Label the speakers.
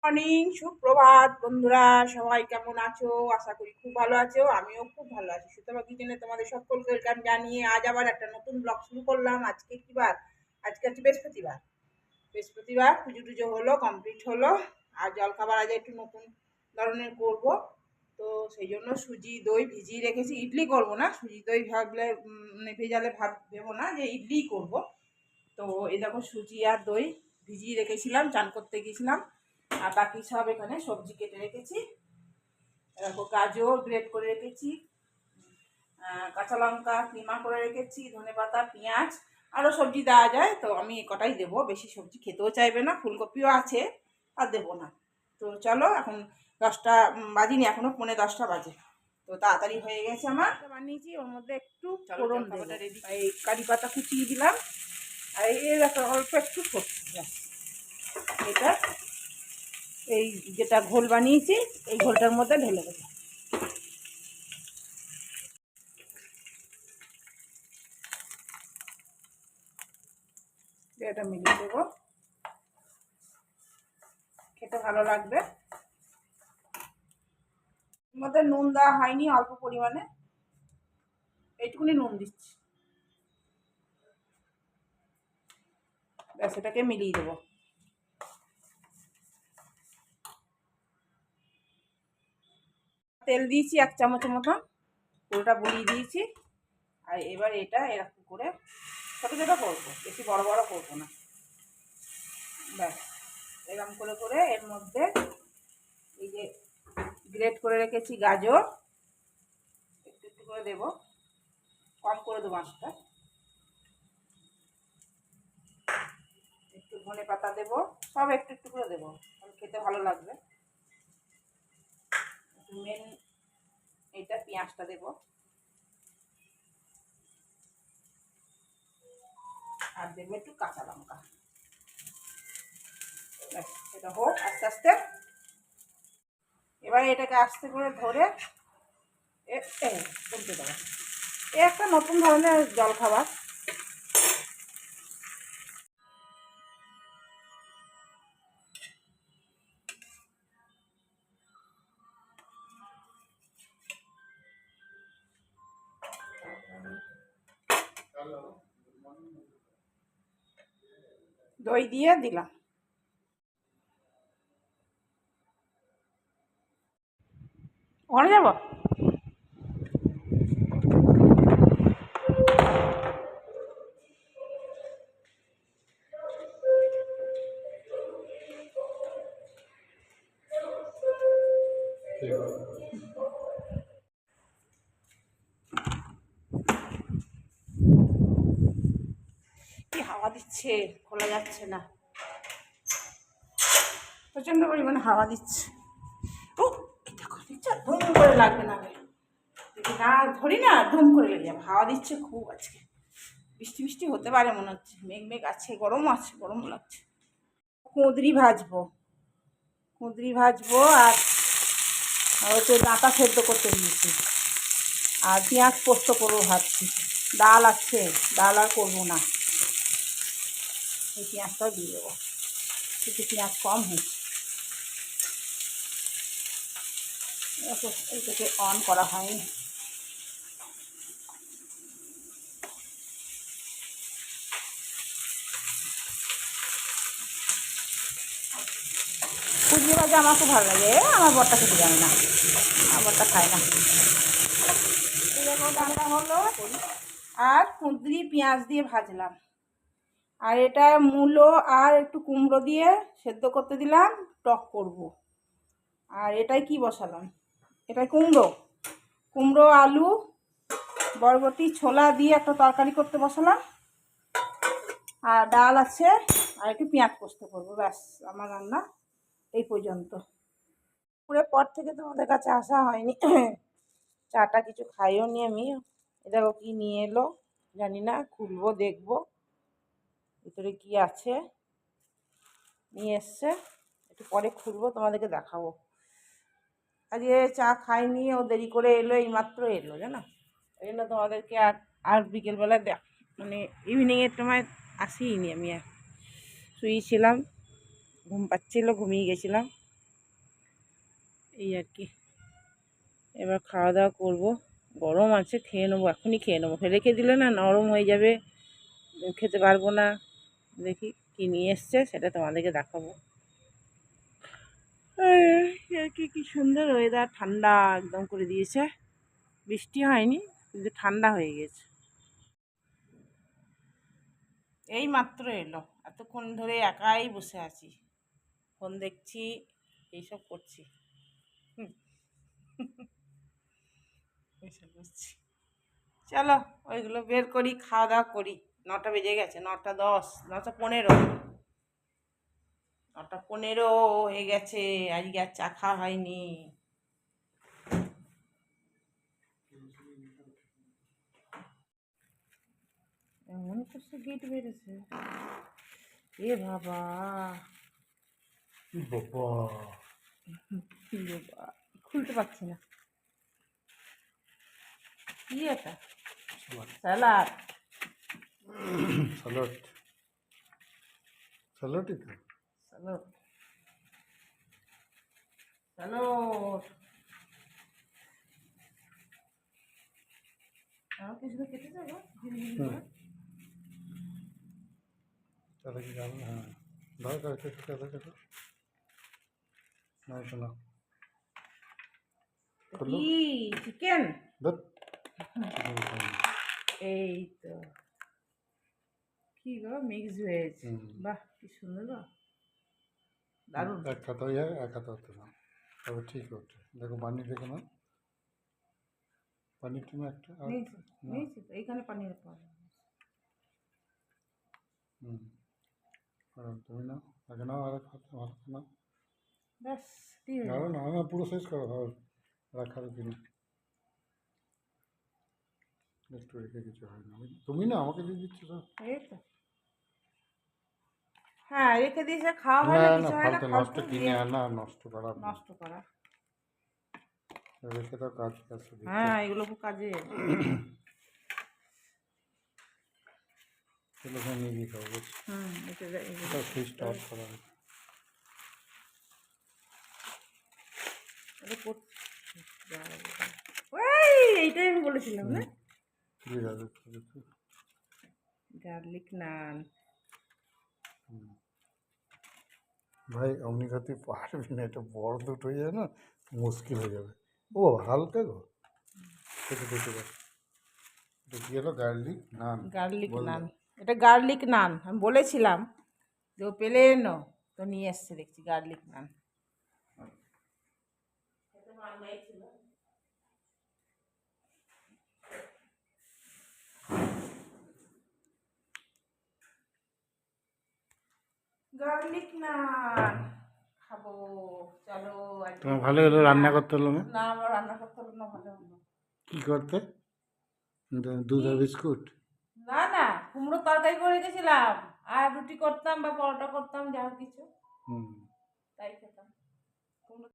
Speaker 1: Morning, সুপ্রভাত বন্ধুরা। সবাই কেমন আছো? আশা করি খুব ভালো আছো। আমিও খুব ভালো আছি। সুতরাং কিচেনে তোমাদের সকলকে ওয়েলকাম জানিয়ে আজ আবার একটা নতুন ব্লগ শুরু করলাম। আজকে কি বার? আজকে হচ্ছে বৃহস্পতিবার। পুজো টুজো হলো, কমপ্লিট হলো। আর জলখাবার আজ একটু নতুন ধরনের করব। তো সেই জন্য সুজি দই ভিজিয়ে রেখেছি। ইডলি করব না, সুজি দই ভাবলে ভেজালে ভেবো না যে ইডলি করব। তো এই দেখো সুজি আর দই ভিজিয়ে রেখেছিলাম, চান করতে গিয়েছিলাম। আর বাকি সব এখানে সবজি কেটে রেখেছি। দেখো গাজর গ্রেট করে রেখেছি, কাঁচা লঙ্কা কিমা করে রেখেছি, ধনেপাতা, পেঁয়াজ, আরও সবজি দেওয়া যায়। তো আমি এ কটাই দেবো, বেশি সবজি খেতেও চাইবে না, ফুলকপিও আছে, আর দেবো না। তো চলো, এখন 10টা বাজিনি, এখনও 9:45 বাজে। তো তাড়াতাড়ি হয়ে গেছে আমার। বানিয়েছি, ওর মধ্যে একটু ফোড়ন দেবো। এই কারি পাতা কুচিয়ে দিলাম, আর এর একটা অল্প একটু সরষে। এটা এই যেটা ঘোল বানিয়েছি, এই ঘোলটার মধ্যে ঢেলে দেবো। এটা মিলিয়ে দেবো, খেতে ভালো লাগবে। এর মধ্যে নুন দেওয়া হয়নি, অল্প পরিমাণে এইটুকুনি নুন দিচ্ছি। ব্যাস, এটাকে মিলিয়ে দেবো। তেল দিয়েছি 1 চামচের মতন, পুরোটা বুলিয়ে দিয়েছি। আর এবার এটা এরকম করে ছোটো ছোটো করবো, বেশি বড় বড় করবো না। ব্যাস, এরকম করে করে এর মধ্যে এই যে গ্রেট করে রেখেছি গাজর, একটু একটু করে দেবো, কম করে দেবো আঁচটা। একটু ধনে পাতা দেবো, সব একটু একটু করে দেবো, খেতে ভালো লাগবে। মেন এইটা পেঁয়াজটা দেবো, আর দেবো একটু কাঁচা লঙ্কা। এটা হোক আস্তে আস্তে। এবার এটাকে আস্তে করে ধরে তুলতে দেবো। এ একটা নতুন ধরনের জলখাবার। দই দিয়ে দিলাম। ওখানে যাবো। কি হাওয়া দিচ্ছে, খোলা যাচ্ছে না, প্রচন্ড পরিমাণে হাওয়া দিচ্ছে। ও দেখো, ধুম করে লাগবে না, যদি না ধরি না ধুম করে লেগে যাবে। হাওয়া দিচ্ছে খুব আজকে, বৃষ্টি বৃষ্টি হতে পারে মনে হচ্ছে। মেঘ মেঘ আছে, গরম আছে, গরম লাগছে। কুঁদরি ভাজবো, কুঁদরি ভাজবো। আর হচ্ছে ডাঁটা সেদ্ধ করতে দিয়েছি, আর পেঁয়াজ পোস্ত করবো ভাবছি। ডাল আছে, ডাল আর করবো না, এই পেঁয়াজটাও দিয়ে দেবো। একটু পেঁয়াজ কম হয়েছে, এটাকে অন করা হয়নি। কুঁদরি ভাজা আমার খুব ভালো লাগে, আমার বরটা খেতে জানে না, আমার বরটা খায় না। ডালটা হলো, আর কুঁদরি পেঁয়াজ দিয়ে ভাজলাম। আর এটা মূলো আর একটু কুমড়ো দিয়ে সেদ্ধ করতে দিলাম, টক করব। আর এটাই কি বসালাম, এটাই কুমড়ো, কুমড়ো আলু বরবটি ছোলা দিয়ে একটা তরকারি করতে বসালাম। আর ডাল আছে, আর একটু পেঁয়াজ পোস্ত করবো। ব্যাস, আমার রান্না এই পর্যন্ত। দুপুরের পর থেকে তোমাদের কাছে আসা হয়নি, চাটা কিছু খাইও নি আমি। দেখো কি নিয়ে এলো, জানি না, খুলবো দেখবো ভিতরে কি আছে। নিয়ে এসছে, একটু পরে খুলবো, তোমাদেরকে দেখাবো। আজকে চা খাইনি, ও দেরি করে এলো, এইমাত্র এলো জানো। এই জন্য তোমাদেরকে আর বিকেলবেলায় মানে ইভিনিংয়ের সময় আসিনি আমি। আর শুয়েছিলাম, ঘুম পাচ্ছিলো, ঘুমিয়ে গেছিলাম। এই আর কি। এবার খাওয়া দাওয়া করবো, গরম আছে, খেয়ে নেবো, এখনই খেয়ে নেবো, রেখে দিলে না নরম হয়ে যাবে, খেতে পারবো না। দেখি কি নিয়ে এসছে সেটা তোমাদেরকে দেখাবো। কি কি সুন্দর ওয়েদার, ঠান্ডা একদম করে দিয়েছে, বৃষ্টি হয়নি কিন্তু ঠান্ডা হয়ে গেছে। এই মাত্র এলো, এতক্ষণ ধরে একাই বসে আছি, ফোন দেখছি, এইসব করছি, এইসব করছি। চলো ওইগুলো বের করি, খাওয়া দাওয়া করি। 9টা বেজে গেছে, 9টা 10, 9টা 15, 9টা 15 হয়ে গেছে, আজকে আর চা খাওয়া হয়নি। এমন করছে গেট বেড়েছে, এ বাবা,
Speaker 2: বাবা
Speaker 1: বাবা, খুলতে পারছি না। কি এটা? স্যালাড।
Speaker 2: স্যালাড, স্যালাডই তো।
Speaker 1: Salad, salad. আমার কিছু কেটে যাবো,
Speaker 2: তাহলে কি যাবে? হ্যাঁ, দাও দাও, কেটে কেটে কেটে না শোনা করলো
Speaker 1: কি চিকেন?
Speaker 2: ধর চিকেন খাই।
Speaker 1: এই তো, কি গো, মিক্স ভেজ,
Speaker 2: হুম।
Speaker 1: বাহ কি সুন্দর গো, দারুণ।
Speaker 2: এক হাতে হয়ে যায়, এক হাতে হতে না, তবে ঠিক হচ্ছে। দেখো পানি দেখে না, পানির তুমি একটা আর
Speaker 1: নিয়েছি,
Speaker 2: না।
Speaker 1: নিয়েছি তো, এইখানে পানির পাওয়া।
Speaker 2: হুম, আর তুমি না আগে নাও, আর এক হাতে ভালো করে নাও।
Speaker 1: ব্যাস ঠিক হয়ে
Speaker 2: না
Speaker 1: যাবে।
Speaker 2: না না, পুরো শেষ করো, আর রাখার কিনা একটু রেখে কিছু হয় না। তুমি না আমাকে দিয়ে দিচ্ছ সব।
Speaker 1: এই তো, হ্যাঁ রেখে দিয়েছে, খাওয়া হয়
Speaker 2: না
Speaker 1: না,
Speaker 2: না,
Speaker 1: কিছু হয় না,
Speaker 2: ফালতু নষ্ট
Speaker 1: ফালতু দিয়ে
Speaker 2: কিনে আনা, নষ্ট করা
Speaker 1: নষ্ট করা।
Speaker 2: রেখে দাও, কাজ আছে দিতে।
Speaker 1: হ্যাঁ এগুলো খুব কাজে।
Speaker 2: চলো ওখানে নিয়ে গিয়ে খাবো। এটা সুইচটা অফ করা হয়েছে।
Speaker 1: এইটাই আমি বলেছিলাম না,
Speaker 2: দিয়ে যাবে।
Speaker 1: গার্লিক নান।
Speaker 2: ভাই অমনি পারবি না, এটা বড় দুটো হয়ে যায় না, মুশকিল হয়ে যাবে। ও হালকা গো, দেখে দেখে যাবে। এটা কি হলো? গার্লিক নান।
Speaker 1: গার্লিক
Speaker 2: বললে
Speaker 1: নান, এটা গার্লিক নান, আমি বলেছিলাম যে ও পেলে এনো, তো নিয়ে এসছে দেখছি গার্লিক নান। গার্লিক নান খাবো, চলো।
Speaker 2: তোমার ভালো হলো, রান্না করতে হলো না?
Speaker 1: না আমার রান্না করতে হলো না, ভালো হলো।
Speaker 2: কি করতে? দুধ আর বিস্কুট?
Speaker 1: না না, কুমড়ো তরকারি করে রেখেছিলাম, আর রুটি করতাম বা পরোটা করতাম, যা কিছু
Speaker 2: হুম,
Speaker 1: তাই খেতাম।